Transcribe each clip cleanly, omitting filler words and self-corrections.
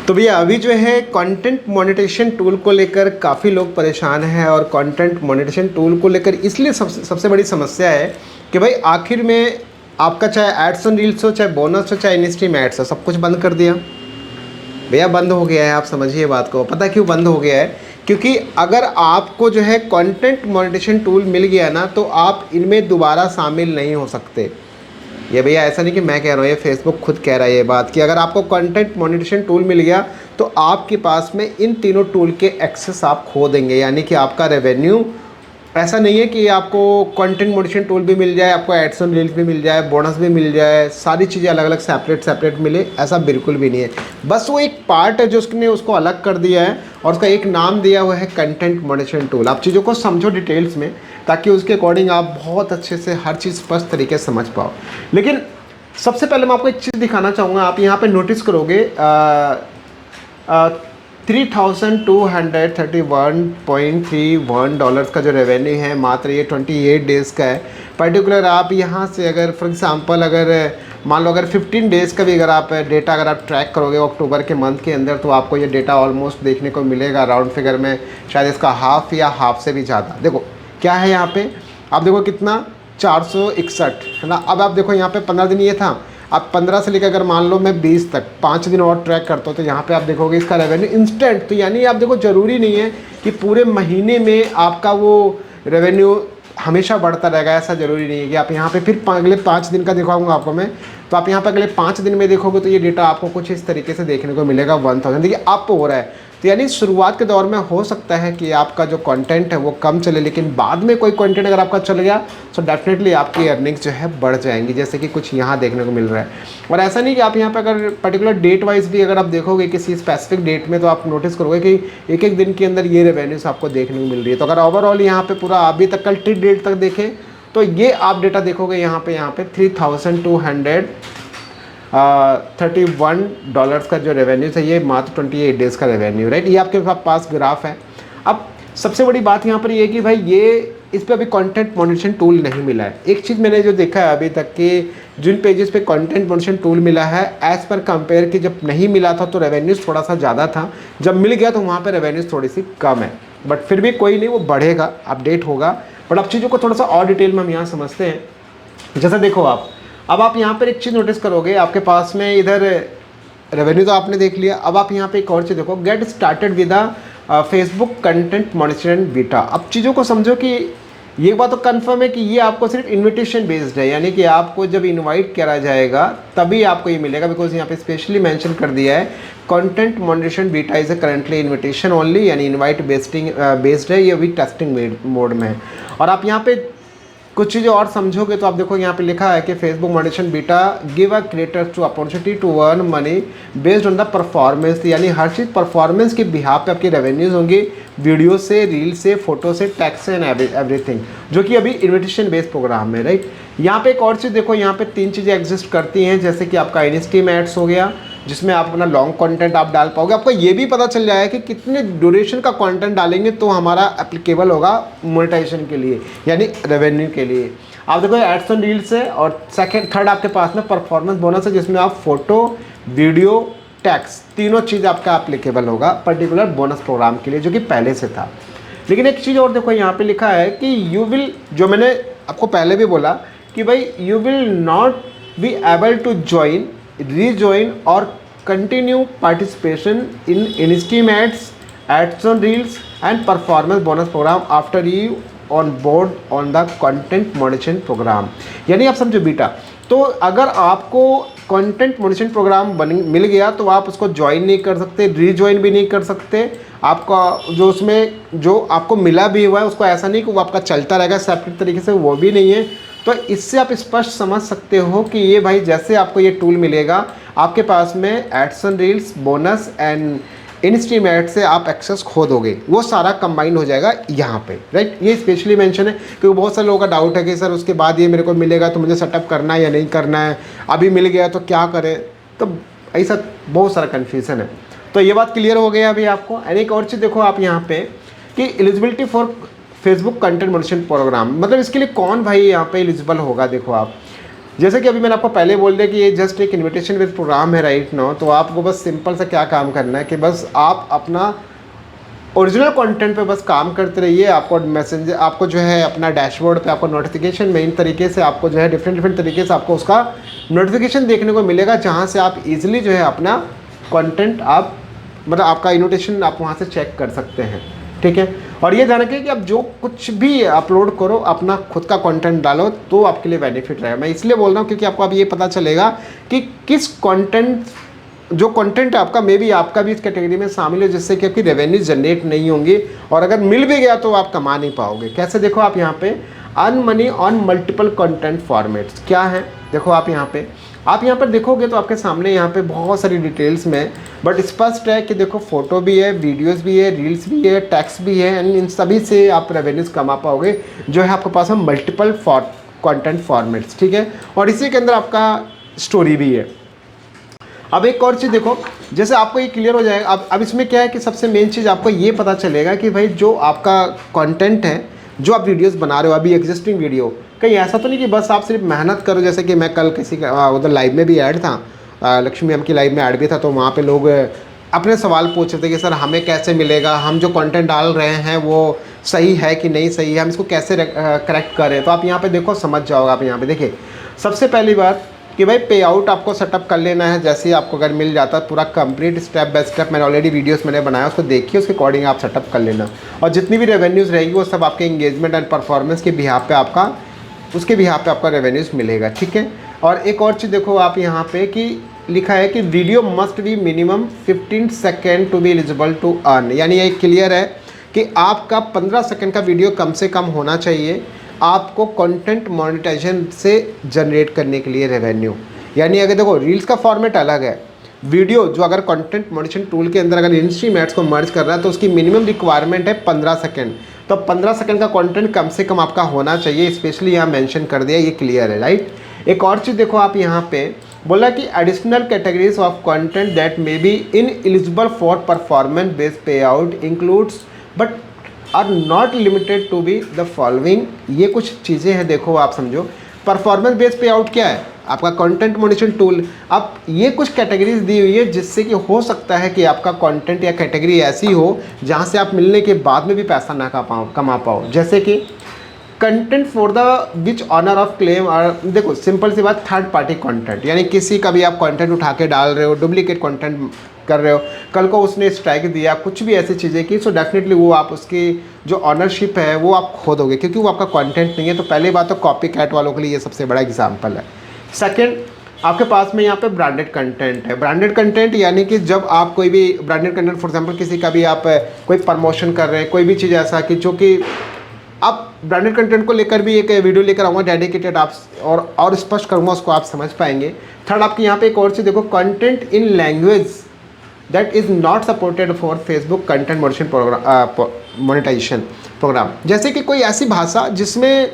तो भैया अभी जो है कंटेंट मोनेटाइजेशन टूल को लेकर काफ़ी लोग परेशान हैं और कंटेंट मोनेटाइजेशन टूल को लेकर इसलिए सबसे बड़ी समस्या है कि भाई आखिर में आपका चाहे एड्स ऑन रील्स हो, चाहे बोनस हो, चाहे इनस्ट्रीम एड्स हो, सब कुछ बंद कर दिया। भैया बंद हो गया है, आप समझिए बात को। पता क्यों बंद हो गया है? क्योंकि अगर आपको जो है कंटेंट मोनेटाइजेशन टूल मिल गया ना, तो आप इनमें दोबारा शामिल नहीं हो सकते। ये भैया ऐसा नहीं कि मैं कह रहा हूँ, ये फेसबुक खुद कह रहा है ये बात कि अगर आपको कंटेंट मोनेटाइजेशन टूल मिल गया तो आपके पास में इन तीनों टूल के एक्सेस आप खो देंगे। यानी कि आपका रेवेन्यू, ऐसा नहीं है कि आपको कंटेंट मोनेटाइजेशन टूल भी मिल जाए, आपको एड्स ऑन रील्स भी मिल जाए, बोनस भी मिल जाए, सारी चीज़ें अलग अलग सेपरेट मिले, ऐसा बिल्कुल भी नहीं है। बस वो एक पार्ट है जो उसने उसको अलग कर दिया है और उसका एक नाम दिया हुआ है कंटेंट मोनेटाइजेशन टूल। आप चीज़ों को समझो डिटेल्स में, ताकि उसके अकॉर्डिंग आप बहुत अच्छे से हर चीज़ स्पष्ट तरीके से समझ पाओ। लेकिन सबसे पहले मैं आपको एक चीज़ दिखाना चाहूँगा। आप यहाँ पे नोटिस करोगे $3,231.31 का जो रेवेन्यू है, मात्र ये 28 डेज़ का है। पर्टिकुलर आप यहाँ से अगर फॉर एग्ज़ाम्पल अगर मान लो अगर 15 डेज़ का भी अगर आप डेटा अगर आप ट्रैक करोगे अक्टूबर के मंथ के अंदर, तो आपको ये डेटा ऑलमोस्ट देखने को मिलेगा राउंड फिगर में शायद इसका हाफ या हाफ से भी ज़्यादा। देखो क्या है यहाँ पे, आप देखो कितना 461 है ना। अब आप देखो यहाँ पे 15 दिन ये था, अब 15 से लेकर अगर मान लो मैं 20 तक 5 दिन और ट्रैक करता हूँ, तो यहाँ पे आप देखोगे इसका रेवेन्यू इंस्टेंट। तो यानी आप देखो ज़रूरी नहीं है कि पूरे महीने में आपका वो रेवेन्यू हमेशा बढ़ता रहेगा, ऐसा ज़रूरी नहीं है कि आप यहाँ पे फिर अगले 5 दिन का दिखाऊंगा आपको मैं। तो आप यहाँ पे अगले 5 दिन में देखोगे तो ये डेटा आपको कुछ इस तरीके से देखने को मिलेगा 1000। देखिए अप हो रहा है, तो यानी शुरुआत के दौर में हो सकता है कि आपका जो कंटेंट है वो कम चले, लेकिन बाद में कोई कंटेंट अगर आपका चल गया तो डेफिनेटली आपकी अर्निंग्स जो है बढ़ जाएंगी, जैसे कि कुछ यहाँ देखने को मिल रहा है। और ऐसा नहीं कि आप यहाँ पे अगर पर्टिकुलर डेट वाइज भी अगर आप देखोगे किसी स्पेसिफिक डेट में, तो आप नोटिस करोगे कि एक एक दिन के अंदर ये रेवेन्यूज आपको देखने को मिल रही है। तो अगर ओवरऑल यहाँ पे पूरा अभी तक कल टी डेट तक देखें तो ये आप डेटा देखोगे यहाँ पे 3,231 का जो रेवेन्यू है, ये मात्र 28 डेज़ का रेवेन्यू, राइट। ये आपके पास ग्राफ है। अब सबसे बड़ी बात यहाँ पर ये है कि भाई ये इस पे अभी कंटेंट मोनेटाइजेशन टूल नहीं मिला है। एक चीज़ मैंने जो देखा है अभी तक कि जिन पेजेस पे कंटेंट मोनेटाइजेशन टूल मिला है एज़ पर कंपेयर कि जब नहीं मिला था तो रेवेन्यूज़ थोड़ा सा ज़्यादा था, जब मिल गया तो वहाँ पर रेवेन्यूज़ थोड़ी सी कम है। बट फिर भी कोई नहीं, वो बढ़ेगा, अपडेट होगा। बट अब चीज़ों को थोड़ा सा और डिटेल में हम यहाँ समझते हैं। जैसा देखो अब आप यहाँ पर एक चीज़ नोटिस करोगे, आपके पास में इधर रेवेन्यू तो आपने देख लिया। अब आप यहाँ पे एक और चीज़ देखो, get started with Facebook content monetisation beta. अब चीज़ों को समझो कि ये बात तो कंफर्म है कि ये आपको सिर्फ इनविटेशन बेस्ड है, यानी कि आपको जब इनवाइट करा जाएगा तभी आपको ये मिलेगा। बिकॉज यहाँ पे स्पेशली मेंशन कर दिया है content monetisation beta is currently invitation only, यानी इनवाइट बेस्ड है, ये भी टेस्टिंग मोड में है। और आप यहाँ पे कुछ चीज़ें और समझोगे तो आप देखो यहाँ पे लिखा है कि Facebook monetisation beta give a creators to opportunity to earn money based on the performance, यानी हर चीज़ परफॉर्मेंस के बिहाफ पे आपकी रेवेन्यूज होंगी, वीडियो से, रील से, फोटो से, टैक्स एंड एवरीथिंग, जो कि अभी इन्विटेशन बेस्ड प्रोग्राम है, राइट। यहाँ पे एक और चीज़ देखो, यहाँ पे 3 चीज़ें एग्जिस्ट करती हैं, जैसे कि आपका इनस्ट्रीम एड्स हो गया, जिसमें आप अपना लॉन्ग कंटेंट आप डाल पाओगे। आपको ये भी पता चल जाएगा कि कितने ड्यूरेशन का कंटेंट डालेंगे तो हमारा एप्लीकेबल होगा मोनेटाइजेशन के लिए, यानी रेवेन्यू के लिए। आप देखो एड्स ऑन रील्स है, और थर्ड आपके पास में परफॉर्मेंस बोनस है, जिसमें आप फोटो, वीडियो, टैक्स, तीनों चीज़ आपका एप्लीकेबल होगा पर्टिकुलर बोनस प्रोग्राम के लिए, जो कि पहले से था। लेकिन एक चीज़ और देखो, यहाँ पे लिखा है कि यू विल, जो मैंने आपको पहले भी बोला कि भाई you will not be able to join, rejoin or continue participation in in-stream ads on reels and performance bonus program after you on board on the content monetation program। यानी आप समझो बीटा, तो अगर आपको कंटेंट मोनेटाइजेशन प्रोग्राम मिल गया तो आप उसको ज्वाइन नहीं कर सकते, रीज्वाइन भी नहीं कर सकते। आपका जो उसमें जो आपको मिला भी हुआ है उसको ऐसा नहीं कि वो आपका चलता रहेगा सेपरेट तरीके से, वो भी नहीं है। तो इससे आप स्पष्ट समझ सकते हो कि ये भाई जैसे आपको ये टूल मिलेगा, आपके पास में ads on reels, bonus and instream ad से आप एक्सेस खो दोगे, वो सारा कंबाइन हो जाएगा यहाँ पे, राइट। ये स्पेशली मेंशन है क्योंकि बहुत सारे लोगों का डाउट है कि सर उसके बाद ये मेरे को मिलेगा तो मुझे सेटअप करना है या नहीं करना है, अभी मिल गया तो क्या करें, तो ऐसा बहुत सारा कन्फ्यूज़न है। तो ये बात क्लियर हो गया अभी आपको। एंड एक और चीज़ देखो आप यहाँ पे कि eligibility for Facebook content monetisation programme, मतलब इसके लिए कौन भाई यहाँ पे एलिजिबल होगा। देखो आप जैसे कि अभी मैंने आपको पहले बोल दिया कि ये जस्ट एक इन्विटेशन विद प्रोग्राम है राइट नाउ, तो आपको बस सिंपल सा क्या काम करना है कि बस आप अपना ओरिजिनल कंटेंट पे बस काम करते रहिए। आपको मैसेंजर, आपको जो है अपना डैशबोर्ड पे आपको नोटिफिकेशन मेन तरीके से आपको जो है डिफरेंट तरीके से आपको उसका नोटिफिकेशन देखने को मिलेगा, जहाँ से आप इजीली जो है अपना कंटेंट आप मतलब आपका इन्विटेशन आप वहाँ से चेक कर सकते हैं, ठीक है। और ये ध्यान रखिए कि आप जो कुछ भी अपलोड करो अपना खुद का कंटेंट डालो तो आपके लिए बेनिफिट रहेगा। मैं इसलिए बोल रहा हूँ क्योंकि आपको अब ये पता चलेगा कि किस कंटेंट, जो कंटेंट है आपका मे बी आपका भी इस कैटेगरी में शामिल है, जिससे कि आपकी रेवेन्यू जनरेट नहीं होंगी, और अगर मिल भी गया तो आप कमा नहीं पाओगे। कैसे, देखो आप यहाँ पे earn money on multiple content formats क्या है, देखो आप यहाँ पर देखोगे तो आपके सामने यहाँ पे बहुत सारी डिटेल्स में बट स्पष्ट है कि देखो फोटो भी है, वीडियोस भी है, रील्स भी है, टेक्स्ट भी है, एंड इन सभी से आप रेवेन्यूज कमा पाओगे जो है आपके पास में मल्टीपल कंटेंट फॉर्मेट्स, ठीक है। और इसी के अंदर आपका स्टोरी भी है। अब एक और चीज़ देखो, जैसे आपको ये क्लियर हो जाएगा। अब इसमें क्या है कि सबसे मेन चीज़ आपको ये पता चलेगा कि भाई जो आपका कंटेंट है, जो आप वीडियोस बना रहे हो अभी एग्जिस्टिंग वीडियो, कहीं ऐसा तो नहीं कि बस आप सिर्फ मेहनत करो। जैसे कि मैं कल किसी का उधर लाइव में भी ऐड था, लक्ष्मी मैम की लाइव में ऐड भी था, तो वहाँ पे लोग अपने सवाल पूछ रहे थे कि सर हमें कैसे मिलेगा, हम जो कंटेंट डाल रहे हैं वो सही है कि नहीं सही है, हम इसको कैसे करेक्ट करें। तो आप यहाँ पे देखो समझ जाओगे। आप यहाँ पे देखिए सबसे पहली बात कि भाई पे आउट आपको सेटअप कर लेना है। जैसे ही आपको अगर मिल जाता है पूरा कंप्लीट स्टेप बाय स्टेप, मैंने ऑलरेडी वीडियोस मैंने बनाया, उसको देखिए, उसके अकॉर्डिंग आप सेटअप कर लेना। और जितनी भी रेवेन्यूज़ रहेगी वो सब आपके एंगेजमेंट एंड परफॉर्मेंस के बिहाफ पे आपका, उसके बिहाफ पे आपका रेवेन्यूज़ मिलेगा, ठीक है। और एक और चीज़ देखो आप यहाँ पे कि लिखा है कि video must be minimum 15 second to be eligible to earn, यानी ये क्लियर है कि आपका 15 सेकेंड का वीडियो कम से कम होना चाहिए आपको कंटेंट मोनेटाइजेशन से जनरेट करने के लिए रेवेन्यू। यानी अगर देखो रील्स का फॉर्मेट अलग है, वीडियो जो अगर कंटेंट मोनेटाइजेशन टूल के अंदर अगर इंडस्ट्री मैट्स को मर्ज कर रहा है तो उसकी मिनिमम रिक्वायरमेंट है 15 सेकेंड। तो 15 सेकेंड का कंटेंट कम से कम आपका होना चाहिए, स्पेशली यहाँ मेंशन कर दिया, ये क्लियर है राइट। एक और चीज़ देखो आप यहाँ पे बोला कि additional categories of content that may be in eligible for performance based pay out includes but are not limited to be the following. ये कुछ चीज़ें हैं, देखो आप समझो। परफॉर्मेंस बेस्ड पे आउट क्या है, आपका कंटेंट मोनेटाइजेशन टूल। अब ये कुछ कैटेगरीज दी हुई है जिससे कि हो सकता है कि आपका कंटेंट या कैटेगरी ऐसी हो जहाँ से आप मिलने के बाद में भी पैसा ना कमा पाओ। जैसे कि content for the which owner of claim, और देखो सिंपल सी बात, थर्ड पार्टी कंटेंट, यानी किसी का भी आप कंटेंट उठा के डाल रहे हो, डुप्लीकेट कंटेंट कर रहे हो, कल को उसने स्ट्राइक दिया, कुछ भी ऐसी चीज़ें की, सो डेफिनेटली वो आप उसकी जो ऑनरशिप है वो आप खो दोगे क्योंकि वो आपका कंटेंट नहीं है। तो पहली बात तो कॉपी कैट वालों के लिए ये सबसे बड़ा एग्जाम्पल है। सेकेंड, आपके पास में यहाँ पे ब्रांडेड कंटेंट है। ब्रांडेड कंटेंट यानी कि जब आप कोई भी ब्रांडेड कंटेंट, फॉर एग्जांपल किसी का भी आप कोई प्रमोशन कर रहे हैं, कोई भी चीज़ ऐसा कि जो कि आप ब्रांडेड कंटेंट को लेकर भी एक वीडियो लेकर आऊँगा डेडिकेटेड, आप और स्पष्ट करूँगा, उसको आप समझ पाएंगे। थर्ड, आपकी यहाँ पे एक और चीज़ देखो, content in language that is not supported for Facebook content monetisation programme. जैसे कि कोई ऐसी भाषा जिसमें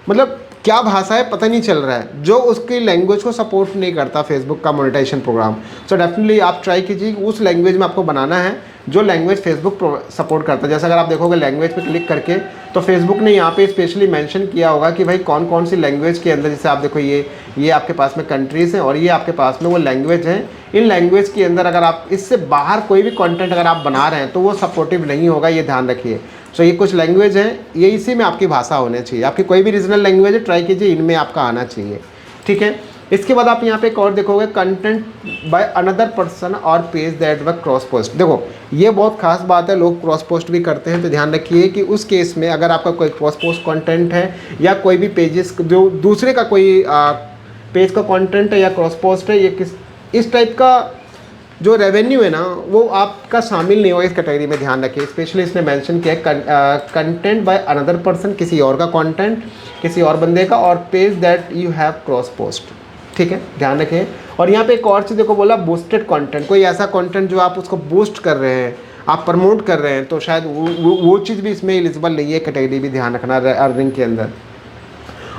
मतलब क्या भाषा है पता नहीं चल रहा है, जो उसकी लैंग्वेज को सपोर्ट नहीं करता फेसबुक का मोनेटाइजेशन प्रोग्राम। सो डेफिनेटली आप ट्राई कीजिए उस लैंग्वेज में आपको बनाना है जो लैंग्वेज फेसबुक सपोर्ट करता है। जैसे अगर आप देखोगे लैंग्वेज पे क्लिक करके तो फेसबुक ने यहाँ पे स्पेशली मेंशन किया होगा कि भाई कौन कौन सी लैंग्वेज के अंदर, जैसे आप देखो ये आपके पास में कंट्रीज़ हैं और ये आपके पास में वो लैंग्वेज हैं। इन लैंग्वेज के अंदर अगर आप इससे बाहर कोई भी कंटेंट अगर आप बना रहे हैं तो वो सपोर्टिव नहीं होगा, ये ध्यान रखिए। सो ये कुछ लैंग्वेज हैं, ये इसी में आपकी भाषा होनी चाहिए। आपकी कोई भी रीजनल लैंग्वेज है ट्राई कीजिए, इनमें आपका आना चाहिए, ठीक है। इसके बाद आप यहाँ पे एक और देखोगे, कंटेंट बाय अनदर पर्सन और पेज दैट व क्रॉस पोस्ट। देखो ये बहुत खास बात है, लोग क्रॉस पोस्ट भी करते हैं, तो ध्यान रखिए कि उस केस में अगर आपका कोई क्रॉस पोस्ट कंटेंट है या कोई भी पेजेस जो दूसरे का कोई पेज का कंटेंट है या क्रॉस पोस्ट है, ये इस टाइप का जो रेवेन्यू है ना वो आपका शामिल नहीं होगा इस कैटेगरी में, ध्यान रखिए। स्पेशली इसने मेंशन किया है कंटेंट बाय अनदर पर्सन, किसी और का कंटेंट किसी और बंदे का, और page that you have cross post, ठीक है, ध्यान रखें। और यहाँ पे एक और चीज़ देखो बोला बूस्टेड कंटेंट, कोई ऐसा कंटेंट जो आप उसको बूस्ट कर रहे हैं, आप प्रमोट कर रहे हैं, तो शायद वो चीज़ भी इसमें एलिजिबल नहीं है, कैटेगरी भी ध्यान रखना अर्निंग के अंदर।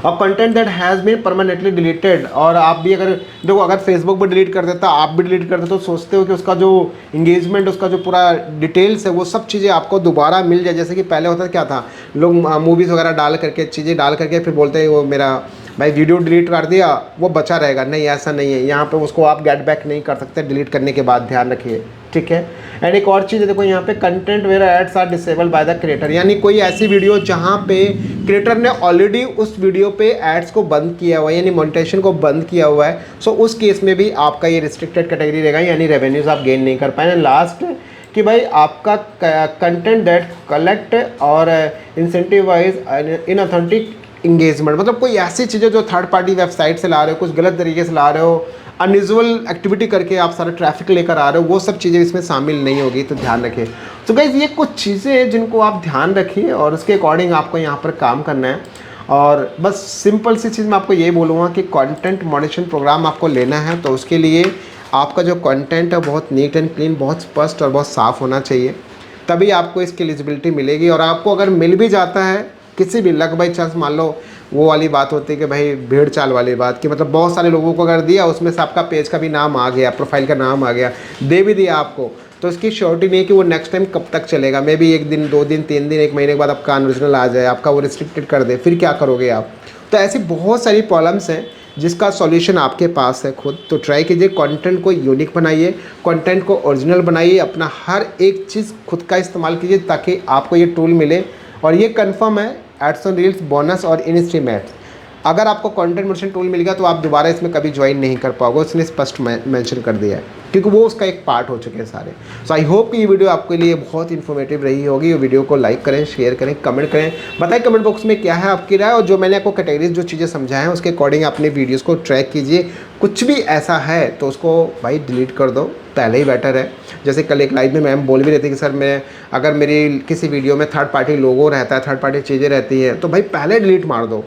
और content that has been permanently deleted, और आप भी अगर देखो अगर फेसबुक पर डिलीट कर देता, आप भी डिलीट कर देते, तो सोचते हो कि उसका जो इंगेजमेंट, उसका जो पूरा डिटेल्स है वो सब चीज़ें आपको दोबारा मिल जाए। जैसे कि पहले होता क्या था, लोग मूवीज़ वगैरह डाल करके, चीज़ें डाल करके फिर बोलते हैं वो मेरा भाई वीडियो डिलीट कर दिया वो बचा रहेगा, नहीं ऐसा नहीं है, यहाँ पे उसको आप गेट बैक नहीं कर सकते डिलीट करने के बाद, ध्यान रखिए, ठीक है। एंड एक और चीज़ है, देखो यहाँ पे content where ads are disable by the creator, यानी कोई ऐसी वीडियो जहाँ पे क्रिएटर ने ऑलरेडी उस वीडियो पे एड्स को बंद किया हुआ है, यानी मोनेटाइजेशन को बंद किया हुआ है, सो उस केस में भी आपका ये रिस्ट्रिक्टेड कैटेगरी रहेगा, यानी रेवेन्यूज आप गेन नहीं कर पाए। लास्ट कि भाई आपका कंटेंट दैट कलेक्ट और इंसेंटिवाइज इनऑथेंटिक इंगेजमेंट, मतलब कोई ऐसी चीज़ें जो थर्ड पार्टी वेबसाइट से ला रहे हो, कुछ गलत तरीके से ला रहे हो, अनयूजुअल एक्टिविटी करके आप सारा ट्रैफिक लेकर आ रहे हो, वो सब चीज़ें इसमें शामिल नहीं होगी, तो ध्यान रखिए। तो गाइस ये कुछ चीज़ें हैं जिनको आप ध्यान रखिए और उसके अकॉर्डिंग आपको यहाँ पर काम करना है। और बस सिंपल सी चीज़ मैं आपको ये बोलूँगा कि कंटेंट मॉनिटरिंग प्रोग्राम आपको लेना है तो उसके लिए आपका जो कंटेंट है बहुत नीट एंड क्लीन, बहुत स्पष्ट और बहुत साफ़ होना चाहिए, तभी आपको इसकी एलिजिबिलिटी मिलेगी। और आपको अगर मिल भी जाता है किसी भी लक बाई चांस, मान लो वो वाली बात होती है कि भाई भेड़ चाल वाली बात कि मतलब बहुत सारे लोगों को अगर दिया, उसमें से आपका पेज का भी नाम आ गया, प्रोफाइल का नाम आ गया, दे भी दिया आपको, तो इसकी श्योरिटी नहीं है कि वो नेक्स्ट टाइम कब तक चलेगा। मे बी 1 दिन 2 दिन 3 दिन 1 महीने के बाद आपका अनओरिजिनल आ जाए, आपका वो रिस्ट्रिक्टेड कर दे, फिर क्या करोगे आप। तो ऐसी बहुत सारी प्रॉब्लम्स हैं जिसका सॉल्यूशन आपके पास है खुद। तो ट्राई कीजिए, कंटेंट को यूनिक बनाइए, कंटेंट को ओरिजिनल बनाइए, अपना हर एक चीज़ खुद का इस्तेमाल कीजिए ताकि आपको ये टूल मिले। और ये कंफर्म है एड्स ऑन रील्स, बोनस और इन स्ट्रीम एड्स, अगर आपको कंटेंट मॉनिटरिंग टूल मिल गया तो आप दोबारा इसमें कभी ज्वाइन नहीं कर पाओगे, उसने स्पष्ट मेंशन कर दिया है, क्योंकि वो उसका एक पार्ट हो चुके हैं सारे। सो आई होप कि ये वीडियो आपके लिए बहुत इन्फॉर्मेटिव रही होगी। ये वीडियो को लाइक करें, शेयर करें, कमेंट करें, बताएं कमेंट बॉक्स में क्या है आपकी राय, और जो मैंने आपको कैटेगरीज जो चीज़ें समझाएं हैं उसके अकॉर्डिंग अपने वीडियोज़ को ट्रैक कीजिए। कुछ भी ऐसा है तो उसको भाई डिलीट कर दो, पहले ही बेटर है। जैसे कल एक लाइव में मैम बोल भी रही थी कि सर मैं अगर मेरी किसी वीडियो में थर्ड पार्टी लोगो रहता है, थर्ड पार्टी चीज़ें रहती हैं, तो भाई पहले डिलीट मार दो,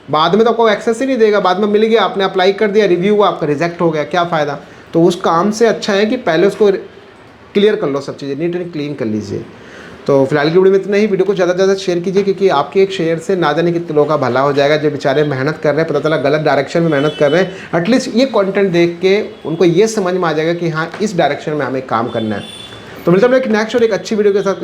बाद में तो आपको एक्सेस ही नहीं देगा। बाद में मिल गया, आपने अप्लाई कर दिया, रिव्यू हुआ, आपका रिजेक्ट हो गया, क्या फ़ायदा। तो उस काम से अच्छा है कि पहले उसको क्लियर कर लो, सब चीज़ें नीट एंड क्लीन कर लीजिए। तो फिलहाल की वीडियो में इतना ही। वीडियो को ज़्यादा से ज़्यादा शेयर कीजिए, क्योंकि आपके एक शेयर से ना जाने कितने लोगों का भला हो जाएगा, जो बेचारे मेहनत कर रहे हैं, पता चला गलत डायरेक्शन में मेहनत कर रहे हैं, एटलीस्ट ये कंटेंट देख के उनको ये समझ में आ जाएगा कि हाँ इस डायरेक्शन में हमें काम करना है। तो मिलता है एक नेक्स्ट और एक अच्छी वीडियो के साथ।